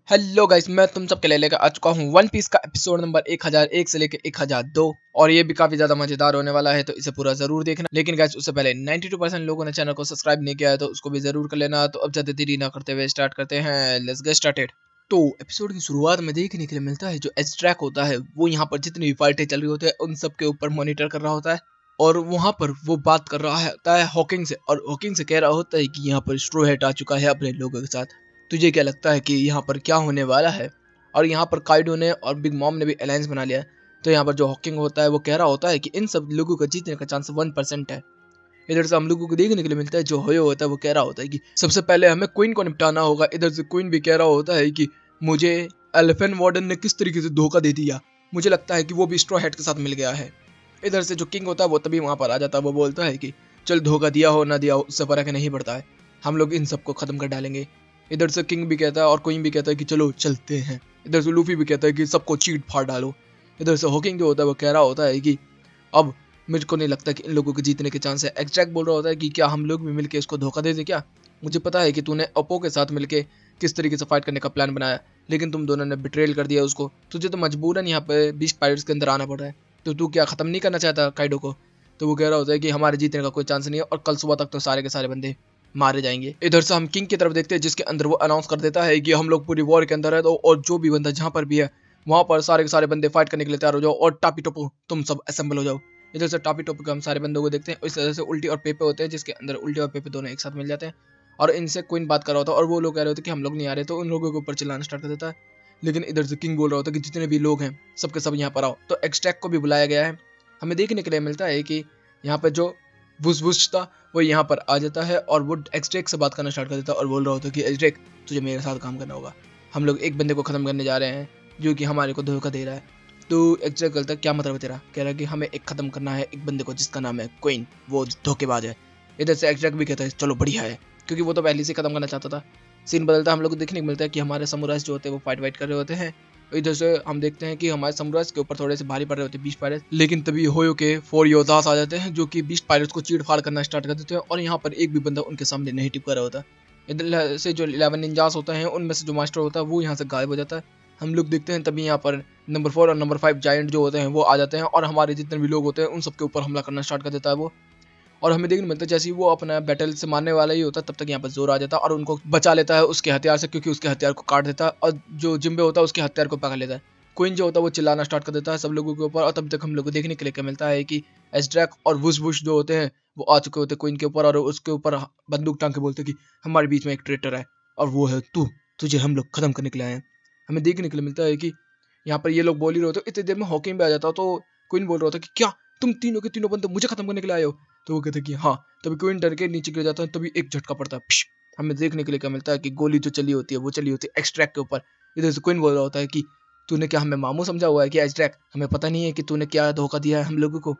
Hello guys, मैं तुम सबके लिए लेकर आ चुका हूँ वन पीस का एपिसोड नंबर 1001 से लेकर 1002 और ये भी काफी ज्यादा मजेदार होने वाला है, तो इसे पूरा जरूर देखना। लेकिन गाइस उससे पहले 92% लोगों ने चैनल को सब्सक्राइब नहीं किया है, तो उसको भी जरूर कर लेना। तो अब ज्यादा देरी ना करते हुए स्टार्ट करते हैं। Let's get started. तो एपिसोड की शुरुआत में देखने के लिए मिलता है जो एज़्ट्रैक होता है वो यहाँ पर जितनी भी फाइटें चल रही होती है उन सब के ऊपर मॉनिटर कर रहा होता है, और वहां पर वो बात कर रहा होता है हॉकिंग से, और हॉकिंग से कह रहा होता है कि यहाँ पर स्ट्रो हैट आ चुका है अपने लोगों के साथ। तुझे क्या लगता है कि यहाँ पर क्या होने वाला है? और यहाँ पर काइडो ने और बिग मॉम ने भी अलायंस बना लिया है। तो यहाँ पर जो हॉकिंग होता है वो कह रहा होता है कि इन सब लोगों का जीतने का चांस 1% है। इधर से हम लोगों को देखने के लिए मिलता है जो होयो होता है वो कह रहा होता है कि सबसे पहले हमें क्वीन को निपटाना होगा। इधर से क्वीन भी कह रहा होता है कि मुझे एलिफेंट वार्डन ने किस तरीके से धोखा दे दिया, मुझे लगता है कि वो भी स्ट्रॉ हैट के साथ मिल गया है। इधर से जो किंग होता है वो तभी वहां पर आ जाता है। वो बोलता है कि चल, धोखा दिया हो ना दिया हो उससे फर्क नहीं पड़ता है, हम लोग इन सबको खत्म कर डालेंगे। इधर से किंग भी कहता है और क्वीन भी कहता है कि चलो चलते हैं। इधर से लूफी भी कहता है कि सबको चीट फाड़ डालो। इधर से हॉकिंग जो होता है वो कह रहा होता है कि अब मुझको नहीं लगता कि इन लोगों के जीतने के चांस है। एग्जैक्ट बोल रहा होता है कि क्या हम लोग भी मिलके इसको धोखा दे दे क्या? मुझे पता है कि तूने अपो के साथ मिलके किस तरीके से फाइट करने का प्लान बनाया, लेकिन तुम दोनों ने बिट्रेल कर दिया उसको। तुझे तो मजबूरन यहाँ पे बीस्ट पायरेट्स के अंदर आना पड़ रहा है। तो तू क्या खत्म नहीं करना चाहता काइडो को? तो वो कह रहा होता है कि हमारे जीतने का कोई चांस नहीं है और कल सुबह तक तो सारे के सारे बंदे मारे जाएंगे। इधर से हम किंग की तरफ देखते हैं जिसके अंदर वो अनाउंस कर देता है कि हम लोग पूरी वॉर के अंदर है, तो और जो भी बंदा जहाँ पर भी है वहां पर सारे के सारे बंदे फाइट करने के लिए तैयार हो जाओ, और टापी टोपो तुम सब असेंबल हो जाओ। इधर से टापी टोपी को हम सारे बंदों को देखते हैं। इस तरह से उल्टी और पेपे होते हैं जिसके अंदर उल्टी और पेपे दोनों एक साथ मिल जाते हैं, और इनसे क्वीन बात कर रहा होता है और वो लोग कह रहे होते हैं कि हम लोग नहीं आ रहे, तो उन लोगों के ऊपर चिल्लाना स्टार्ट कर देता है। लेकिन इधर से किंग बोल रहा होता है कि जितने भी लोग हैं सबके सब यहाँ पर आओ। तो एक्सट्रैक्ट को भी बुलाया गया है। हमें देखने के लिए मिलता है कि यहाँ पर जो वुश था वो यहाँ पर आ जाता है और वो एक्सट्रैक्ट से बात करना स्टार्ट कर देता है और बोल रहा होता है कि एक्सट्रैक्ट तुझे मेरे साथ काम करना होगा, हम लोग एक बंदे को खत्म करने जा रहे हैं जो कि हमारे को धोखा दे रहा है। तो एक्सट्रैक्ट कहता है क्या मतलब है तेरा? कह रहा है कि हमें एक खत्म करना है एक बंदे को जिसका नाम है क्वीन, वो धोखेबाज है। इधर से एक्सट्रैक्ट भी कहता है चलो बढ़िया है, क्योंकि वो तो पहले से खत्म करना चाहता था। सीन बदलता हम लोग को देखने को मिलता है कि हमारे समुराइज जो होते हैं वो फाइट वाइट कर रहे होते हैं। इधर से हम देखते हैं कि हमारे समुराइज के ऊपर थोड़े से भारी पड़ रहे होते हैं बीस्ट पायरेट्स, लेकिन तभी होयो के 4 योद्धास आ जाते हैं जो कि बीस्ट पायरेट्स को चीड़ फाड़ करना स्टार्ट कर देते हैं, और यहाँ पर एक भी बंदा उनके सामने नहीं टिपका रहा होता। इधर से जो 11 निंजास होते हैं उनमें से जो मास्टर होता है वो यहाँ से गायब हो जाता है। हम लोग देखते हैं तभी यहाँ पर नंबर 4 और नंबर 5 जायंट जो होते हैं वो आ जाते हैं, और हमारे जितने भी लोग होते हैं उन सबके ऊपर हमला करना स्टार्ट कर देता है वो। और हमें देखने मिलता है जैसे ही वो अपना बैटल से मारने वाला ही होता है तब तक यहाँ पर जोर आ जाता है और उनको बचा लेता है उसके हथियार से, क्योंकि उसके हथियार को काट देता है, और जो जिम्बे होता है उसके हथियार को पकड़ लेता है। क्वीन जो होता है वो चिल्लाना स्टार्ट कर देता है सब लोगों के ऊपर, और तब तक हम लोग को देखने के लिए क्या मिलता है कि एज़्ट्रैक और वुश वुश जो होते हैं वो आ चुके होते हैं क्वीन के ऊपर, और उसके ऊपर बंदूक टांग के बोलते हैं कि हमारे बीच में एक ट्रेटर है और वो है तू, तुझे हम लोग खत्म करने के लिए आए हैं। हमें देखने के लिए मिलता है कि यहाँ पर ये लोग बोल ही रहे होते, इतनी देर में हॉकिंग भी आ जाता, तो क्वीन बोल रहा होता कि क्या तुम तीनों के तीनों बंदे मुझे खत्म करने के लिए आए हो? तो वो कहते कि हाँ। तभी क्वीन डर के नीचे गिर जाता है, तभी एक झटका पड़ता है पिश। हमें देखने के लिए क्या मिलता है कि गोली जो चली होती है वो चली होती है एक्सट्रैक्ट के ऊपर। इधर से क्वीन बोल रहा होता है कि तूने क्या हमें मामू समझा हुआ है कि एक्सट्रैक्ट, हमें पता नहीं है कि तूने क्या धोखा दिया है हम लोगों को?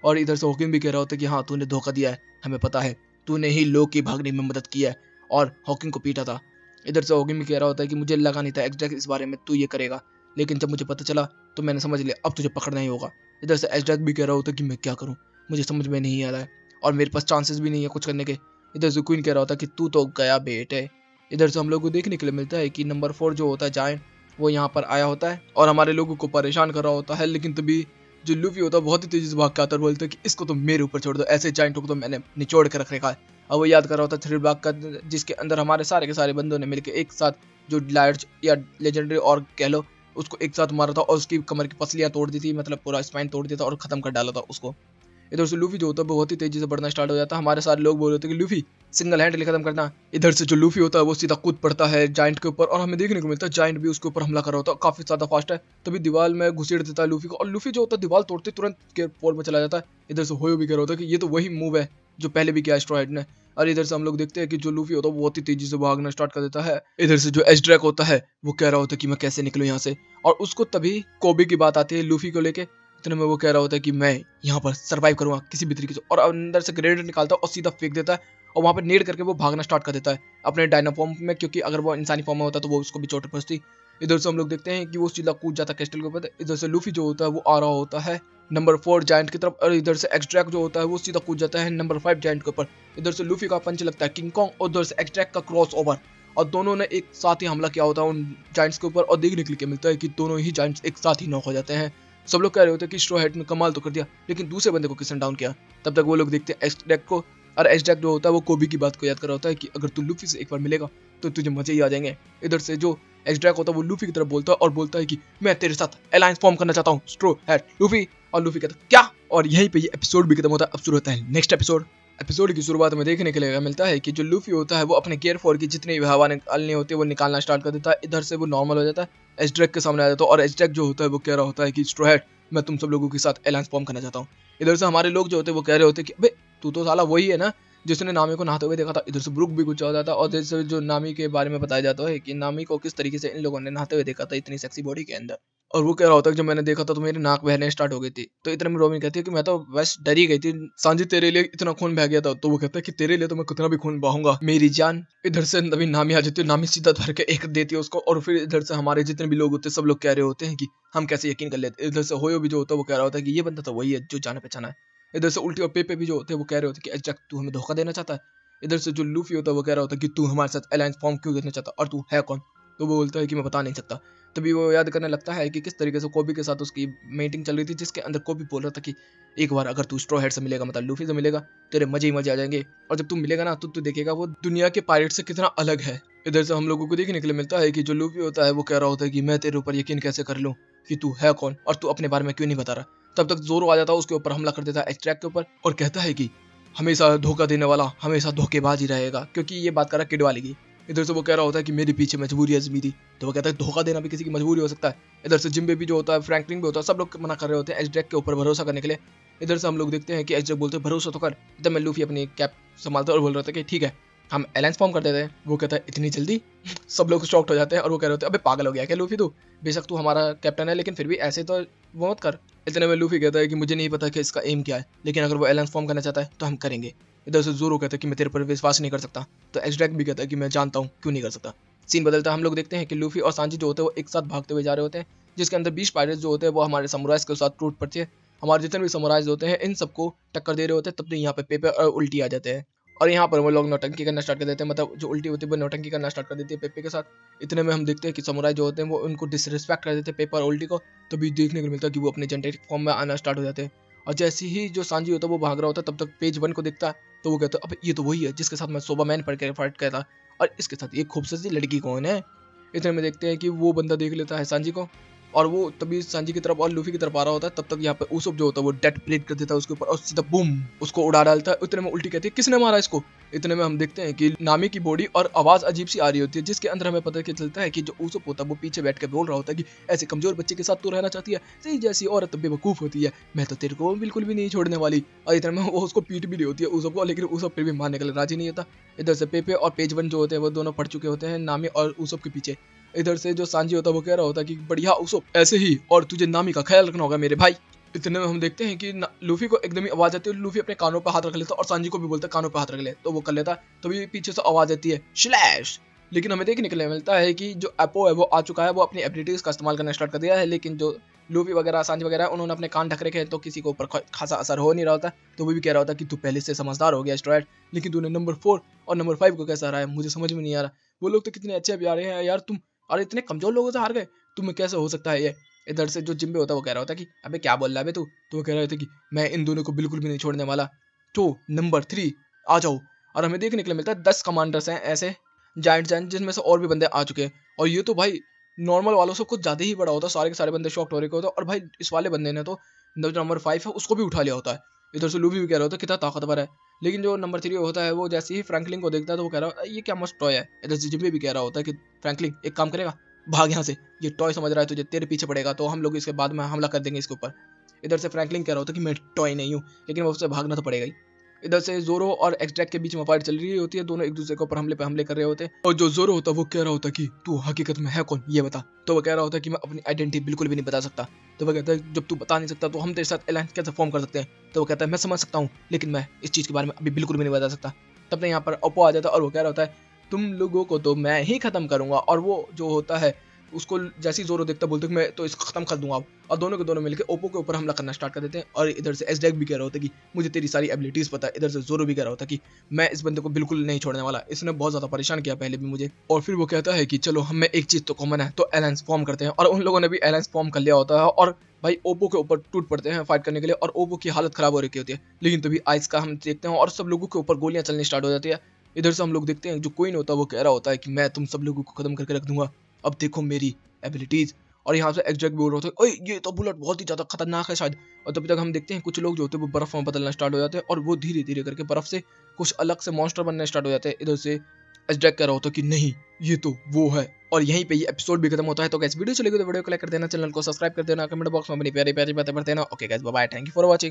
और इधर से हॉकिंग भी कह रहा होता है कि हाँ तूने धोखा दिया है, हमें पता है, तूने ही लोग की भागने में मदद की है और हॉकिंग को पीटा था। इधर से हॉकिंग भी कह रहा होता है कि मुझे लगा नहीं था एक्सट्रैक्ट इस बारे में तू ये करेगा, लेकिन जब मुझे पता चला तो मैंने समझ लिया अब तुझे पकड़ना ही होगा। इधर से एक्सट्रैक्ट भी कह रहा होता है कि मैं क्या करूँ, मुझे समझ में नहीं आ रहा है और मेरे पास चांसेस भी नहीं है कुछ करने के। इधर से क्वीन कह रहा होता है कि तू तो गया बेटे। इधर से हम लोग को देखने के लिए मिलता है कि नंबर 4 जो होता है जायंट, वो यहाँ पर आया होता है और हमारे लोगों को परेशान कर रहा होता है, लेकिन तभी जो लूफी होता है बहुत ही तेजी से भाग के आता है और बोलता है कि इसको तो मेरे ऊपर छोड़ दो, ऐसे जायंट को तो मैंने निचोड़ के रख रखा है। अब वो याद कर रहा होता है थ्रिल ब्लॉक का, जिसके अंदर हमारे सारे के सारे बंदों ने मिलकर एक साथ जो लाइट्स या लेजेंडरी और कह लो उसको एक साथ मारा था, और उसकी कमर की पसलियां तोड़ दी थी, मतलब पूरा स्पाइन तोड़ दिया था और खत्म कर डाला था उसको। इधर से लूफी जो होता है बहुत ही तेजी से बढ़ना स्टार्ट हो जाता है। हमारे सारे लोग बोल रहे थे कि लूफी सिंगल हैंडली खत्म करना। इधर से जो लूफी होता है वो सीधा कूद पड़ता है जायंट के ऊपर, और हमें देखने को मिलता है जायंट भी उसके ऊपर हमला कर रहा होता है, काफी ज्यादा फास्ट है। तभी दीवार में घुसेड़ देता है लूफी को, और लूफी जो होता है दीवार तोड़ते तुरंत के पोर में चला जाता है। इधर से होयो भी कह रहा होता है कि ये तो वही मूव है जो पहले भी किया स्ट्रॉ हैट ने। और इधर से हम लोग देखते हैं कि जो लूफी होता है वो बहुत ही तेजी से भागना स्टार्ट कर देता है। इधर से जो एज़्ट्रैक होता है वो कह रहा होता है कि मैं कैसे निकलूं यहाँ से, और उसको तभी कोबी की बात आती है लूफी को लेके। इतने में वो कह रहा होता है कि मैं यहाँ पर सरवाइव करूंगा किसी भी तरीके से, और अंदर से ग्रेनेड निकालता है और सीधा फेंक देता है, और वहां पर नेड करके वो भागना स्टार्ट कर देता है अपने डायना फॉर्म में, क्योंकि अगर वो इंसानी फॉर्म में होता तो वो उसको भी चोट पहुंचती। इधर से हम लोग देखते हैं कि वो सीधा कूद जाता है क्रिस्टल के ऊपर। इधर से लूफी जो होता है वो आ रहा होता है नंबर 4 जायंट की तरफ, और इधर से एक्सट्रैक्ट जो होता है वो सीधा कूद जाता है नंबर 5 जायंट के ऊपर। इधर से लूफी का पंच लगता है किंग कॉन्ग, और उधर से एक्सट्रैक्ट का क्रॉस ओवर, और दोनों ने एक साथ ही हमला किया होता है उन जाइंट्स के ऊपर और देखने के लिए मिलता है कि दोनों ही जाइंट्स एक साथ ही नॉक हो जाते हैं। सब लोग कह रहे होते हैं कि स्ट्रॉ हैट ने कमाल तो कर दिया, लेकिन दूसरे बंदे को किसने डाउन किया। तब तक वो लोग देखते हैं एजड्रैक को, और एजड्रैक जो होता है वो कोबी की बात को याद कर रहा होता है कि अगर तू लूफी से एक बार मिलेगा तो तुझे मजे ही आ जाएंगे। इधर से जो एजड्रैक होता है वो लूफी की तरफ बोलता है और बोलता है कि मैं तेरे साथ अलायंस फॉर्म करना चाहता हूँ स्ट्रॉ हैट लूफी। और लूफी कहता है क्या, और यहीं पे ये एपिसोड भी खत्म होता है। अब शुरू होता है नेक्स्ट एपिसोड। एपिसोड की शुरुआत में देखने के लिए मिलता है कि जो लूफी होता है वो अपने गियर 4 की जितनी भी हवा निकालनी होती है वो निकालना स्टार्ट कर देता है। इधर से वो नॉर्मल हो जाता है, एजड्रैक के सामने आ जाता है और एजड्रैक जो होता है वो कह रहा होता है कि स्ट्रॉ हैट मैं तुम सब लोगों के साथ अलायंस फॉर्म करना चाहता हूँ। इधर से हमारे लोग जो होते हैं वो कह रहे होते हैं कि अबे तू तो साला वही है ना जिसने नामी को नहाते हुए देखा था। इधर से ब्रुक भी गुस्सा हो जाता है और इधर से जो नामी के बारे में बताया जाता है कि नामी को किस तरीके से इन लोगों ने नहाते हुए देखा था इतनी सेक्सी बॉडी के अंदर। और वो कह रहा होता है कि जब मैंने देखा था तो मेरी नाक बहने स्टार्ट हो गई थी। तो इतने में रोमिन कहती है कि मैं तो बस डर ही गई थी, सांजी तेरे लिए इतना खून बह गया था। तो वो कहता है कि तेरे लिए तो मैं कितना भी खून बहाऊंगा मेरी जान। इधर से नवी नामी आ जाती है, नामी सीधा धर के एक देती है उसको। और फिर इधर से हमारे जितने भी लोग होते हैं सब लोग कह रहे होते हैं कि हम कैसे यकीन कर लेते। इधर से होयो भी जो होता है वो कह रहा होता है कि ये बंदा तो वही है जो जाना पहचाना है। इधर से उल्टी और पेपे भी जो होते हैं वो कह रहे होते हैं कि एजड्रैक तू हमें धोखा देना चाहता है। इधर से जो लूफी होता है वो कह रहा होता है कि तू हमारे साथ अलायंस फॉर्म क्यों करना चाहता और तू है कौन। तो वो बोलता है कि मैं बता नहीं सकता। तभी वो याद करने लगता है कि किस तरीके से कोबी के साथ उसकी मीटिंग चल रही थी जिसके अंदर कोबी बोल रहा था कि एक बार अगर तू स्ट्रॉ हैट से मिलेगा मतलब लूफी से मिलेगा तेरे मजे ही मजे आ जाएंगे, और जब तू मिलेगा ना तो तू देखेगा वो दुनिया के पायरेट से कितना अलग है। इधर से हम लोगों को देखने के लिए मिलता है कि जो लूफी होता है वो कह रहा होता है कि मैं तेरे ऊपर यकीन कैसे कर लूं कि तू है कौन और तू अपने बारे में क्यों नहीं बता रहा। तब तक जोरो आ जाता है उसके ऊपर, हमला कर देता है एजड्रैक के ऊपर और कहता है कि हमेशा धोखा देने वाला हमेशा धोखेबाज ही रहेगा, क्योंकि ये बात कर रहा किड वाले की। इधर से वो कह रहा होता है कि मेरे पीछे मजबूरी है ज़मीरी। तो वो कहता है धोखा देना भी किसी की मजबूरी हो सकता है। इधर से जिम्बे भी जो होता है, फ्रैंकलिन भी होता है, सब लोग मना कर रहे होते हैं एजड्रैक के ऊपर भरोसा करने के लिए। इधर से हम लोग देखते हैं कि एजड्रैक बोलते हैं भरोसा तो कर। तब मैं लूफी अपनी कैप संभालता और बोल रहा था कि ठीक है हम अलायंस फॉर्म कर देते हैं। वो कहता है इतनी जल्दी। सब लोग शॉक्ड हो जाते हैं और वो कह रहे होते हैं अबे पागल हो गया क्या लूफी तू, बेशक तू हमारा कैप्टन है लेकिन फिर भी ऐसे तो वो मत कर। इतने में लूफी कहता है कि मुझे नहीं पता कि इसका एम क्या है, लेकिन अगर वो अलायंस फॉर्म करना चाहता है तो हम करेंगे। इधर से जोरो कहता है कि मैं तेरे पर विश्वास नहीं कर सकता। तो एजड्रैक भी कहता है कि मैं जानता हूँ क्यों नहीं कर सकता। सीन बदलता है, हम लोग देखते हैं कि लूफी और सांजी जो होते हैं वो एक साथ भागते हुए जा रहे होते हैं, जिसके अंदर 20 पायरेट्स जो होते हैं वो हमारे समुराइज के साथ टूट पड़ते हैं। हमारे जितने भी समुराइज होते हैं इन सबको टक्कर दे रहे होते हैं। तब तक यहाँ पे पेपे और उल्टी आ जाते हैं और यहाँ पर वो लोग नौटंकी करना स्टार्ट कर देते हैं, मतलब जो उल्टी होती है वो नौटंकी करना स्टार्ट कर देती है पेपे के साथ। इतने में हम देखते हैं कि समुराई जो होते हैं वो उनको डिसरिस्पेक्ट कर देते हैं पेपर और उल्टी को। तभी देखने को मिलता है कि वो अपने जेनेटिक फॉर्म में आना स्टार्ट हो जाते हैं। और जैसे ही जो सांजी होता है वो भाग रहा होता है तब तक पेज 1 को दिखता है। तो वो कहता है अब ये तो वही है जिसके साथ मैं सोबामैन पढ़ के फाइट किया था, और इसके साथ ये खूबसूरत सी लड़की कौन है। इतने में देखते हैं कि वो बंदा देख लेता है सांजी को और वो तभी सांजी की तरफ और लूफी की तरफ आ रहा होता है। तब तक यहाँ पे उसुप जो होता है वो डेट ब्रेक कर देता है उसके ऊपर और सीधा बूम उसको उड़ा डालता है। इतने में उल्टी कहती है किसने मारा इसको। इतने में हम देखते हैं कि नामी की बॉडी और आवाज अजीब सी आ रही होती है, जिसके अंदर हमें पता चलता है कि जो उसुप होता है वो पीछे बैठ के बोल रहा होता है कि ऐसे कमजोर बच्चे के साथ तू रहना चाहती है, तेरी जैसी औरत बेवकूफ होती है, मैं तो तेरे को बिल्कुल भी नहीं छोड़ने वाली। और इतने में वो उसको पीट भी रही होती है उसुप को, लेकिन उसुप फिर भी मारने के लिए राजी नहीं होता। इधर से पेपे और पेज 1 जो होते हैं वो दोनों पड़ चुके होते हैं नामी और उसुप के पीछे। इधर से जो सांजी होता है वो कह रहा होता है कि बढ़िया उसुप ऐसे ही, और तुझे नामी का ख्याल रखना होगा मेरे भाई। इतने में हम देखते हैं कि लूफी को एकदम ही आवाज आती है, लूफी अपने कानों पर हाथ रख लेता है और सांजी को भी बोलता है कानों पर हाथ रख ले, तो वो कर लेता है। तभी पीछे से आवाज आती है स्लैश। लेकिन हमें देखने के लिए मिलता है कि जो एपो है वो आ चुका है, वो अपनी एबिलिटीज का इस्तेमाल करना स्टार्ट कर दिया है, लेकिन जो लूफी वगैरह सांजी वगैरह उन्होंने अपने कान ढक रखे हैं तो किसी को ऊपर खासा असर हो नहीं रहा होता। तो वो भी कह रहा होता कि तू पहले से समझदार हो गया स्ट्रैट, लेकिन तूने नंबर 4 और नंबर 5 को कैसा हराया मुझे समझ में नहीं आ रहा। वो लोग तो कितने अच्छे प्यारे हैं यार, तुम और इतने कमजोर लोगों से हार गए, तुम्हें कैसे हो सकता है ये। इधर से जो जिम्बे होता है वो कह रहा होता है कि अबे क्या बोल रहा है बे तू। तो वो कह रहे थे कि मैं इन दोनों को बिल्कुल भी नहीं छोड़ने वाला, तो नंबर 3 आ जाओ। और हमें देखने के लिए मिलता है 10 कमांडर्स हैं ऐसे जाइंट जाइंट, जिनमें से और भी बंदे आ चुके हैं। और ये तो भाई नॉर्मल वालों से कुछ ज्यादा ही बड़ा होता है, सारे के सारे बंदे शॉक्ट हो रहे होते हैं। और भाई इस वाले बंदे ने तो जो नंबर 5 है उसको भी उठा लिया होता है। इधर से लूफी भी कह रहा होता है कितना ताकतवर है, लेकिन जो नंबर 3 होता है वो जैसे ही फ्रैंकलिन को देखता है तो वो कह रहा है ये क्या मस्त टॉय है। इधर से जिम्बे भी कह रहा होता है कि फ्रैंकलिन एक काम करेगा, भाग यहाँ से, ये टॉय समझ रहा है तुझे, तेरे पीछे पड़ेगा तो हम लोग इसके बाद में हमला कर देंगे इसके ऊपर। इधर से फ्रैंकलिन कह रहा होता है कि मैं टॉय नहीं हूँ, लेकिन वो उससे भागना तो पड़ेगा ही। इधर से जोरो और एक्सड्रैक के बीच में फाइट चल रही होती है, दोनों एक दूसरे के ऊपर हमले पे हमले कर रहे होते हैं। और जो जोरो होता है वो कह रहा होता है कि तू हकीकत में है कौन ये बता। तो वो कह रहा होता है कि मैं अपनी आइडेंटिटी बिल्कुल भी नहीं बता सकता। तो वो कहता है जब तू बता नहीं सकता तो हम तेरे साथ अलायंस कैसे फॉर्म कर सकते हैं। तो वो कहता है मैं समझ सकता हूँ, लेकिन मैं इस चीज के बारे में अभी बिल्कुल भी नहीं बता सकता। तब तक यहाँ पर ओप्पो आ जाता है और वो कह रहा होता है तुम लोगों को तो मैं ही खत्म करूंगा। और वो जो होता है उसको जैसे ही जोरो देखता बोलते कि मैं तो इसको खत्म कर दूंगा अब। और दोनों के दोनों मिलकर ओप्पो के ऊपर हमला करना स्टार्ट कर देते हैं। और इधर से एसडेक भी कह रहा होता है कि मुझे तेरी सारी एबिलिटीज पता है। इधर से जोरो भी कह रहा होता है कि मैं इस बंदे को बिल्कुल नहीं छोड़ने वाला, इसने बहुत ज्यादा परेशान किया पहले भी मुझे। और फिर वो कहता है कि चलो हमें एक चीज तो कॉमन है, तो अलायंस फॉर्म करते हैं। और उन लोगों ने भी अलायंस फॉर्म कर लिया होता है और भाई ओप्पो के ऊपर टूट पड़ते हैं फाइट करने के लिए। और ओप्पो की हालत खराब हो रखी होती है। लेकिन तभी आइस का हम देखते हैं और सब लोगों के ऊपर गोलियां चलनी स्टार्ट हो जाती है। इधर से हम लोग देखते हैं जो क्वीन होता है वो कह रहा होता है कि मैं तुम सब लोगों को खत्म करके रख दूंगा, अब देखो मेरी एबिलिटीज। और यहाँ से एग्जैक्ट बोल रहा होता है, ओए ये तो बुलेट बहुत ही ज्यादा खतरनाक है शायद। और तभी तक हम देखते हैं कुछ लोग जो होते हैं वो बर्फ में बदलना स्टार्ट हो जाते हैं और वो धीरे धीरे करके बर्फ से कुछ अलग से मॉन्स्टर बनने स्टार्ट हो जाते हैं। इधर से एग्जैक्ट कह रहा होता है कि नहीं ये तो वो है। और यहीं पे ये एपिसोड भी खत्म होता है। तो गाइस वीडियो चलेगी तो वीडियो को लाइक कर देना, चैनल को सब्सक्राइब कर देना, कमेंट बॉक्स में अपनी प्यारी प्यारी बातें पढ़ते रहना। Okay guys bye bye, thank you for watching.